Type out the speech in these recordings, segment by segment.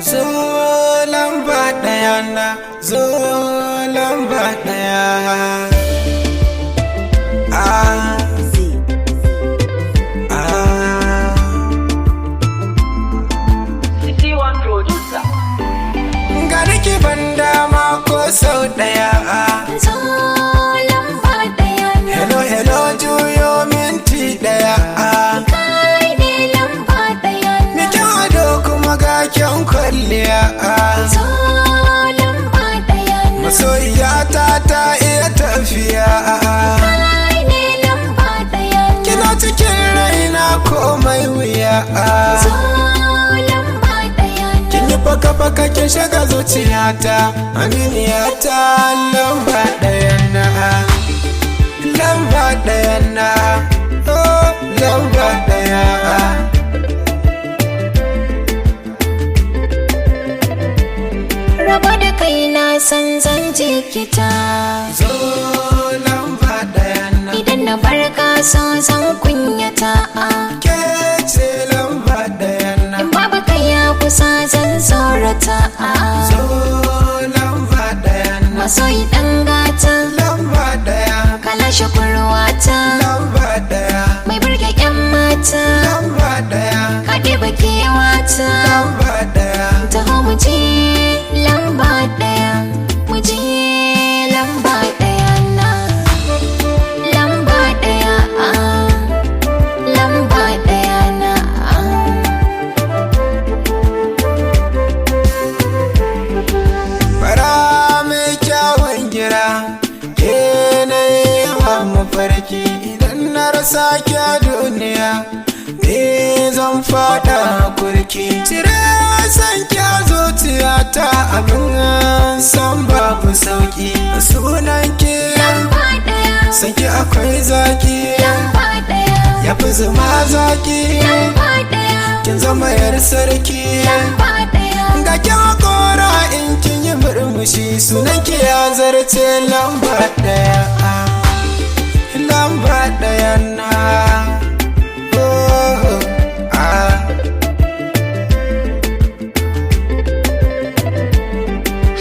Zo lamba daya na, zo lamba daya. Gani ki ban dama ko sau daya. Zo lamba daya na. Hello hello juyo minti daya. Kai ne lamba daya na. Ni kyan ado kuma ga kyan kwalliya. Zo lamba daya na. Masoyiyata ta iya tafiya. Kai ne lamba daya na. Kina cikin raina komai wuya. Zo lamba daya na. Kin yi faka-faka kin shiga zuciyata, aminiyata lamba daya na. Lamba daya na, oh lamba daya. Raba da kai na san zan jikita. Zo lamba daya na. Idan na barka so zan kunyata. Ke ce lamba daya na. In babu kai ya kusa zan tsorata. Zo lamba daya na. Masoyi ɗan gata, Lamba daya. kalashe kurwata, Lamba daya. mai burge 'yan mata, Lamba daya. kaɗe bakewata. Lamba daya. Taho mu je lamba ɗaya, mu je lamba ɗaya na. Lamba ɗaya, lamba ɗaya na. Fara mai kyawun gira, ke na yi wa mafarki. Idan na rasa ki a duniya, me zan fada kurki. Cire san ki a zuciyata, abin san babu sauki. Sunan ki Lamba ɗaya, san ki akwai zaki, lamba ɗaya, ya fi zama zaki. lamba ɗaya, Kin zama yar sarki, lamba ɗaya. ga kyan kora in kin yi murmushi. Sunan ki ya zarce lamba daya, lamba daya na. Oh, ah.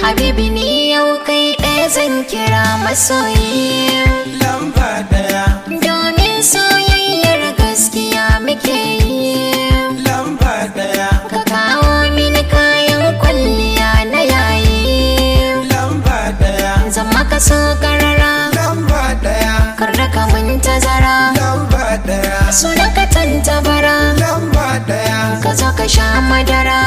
Habibi ni yau kai ɗaya zan kira masoyi. Lamba daya, Domin soyayyar gaskiya muke yi. lamba daya, Ka kawo mini kayan kwalliya na yayi. lamba daya, Zan maka so karara, lamba daya, kar da ka mun tazara. lamba daya, Sunan ka tantabara, lamba daya, ka zo ka sha madara.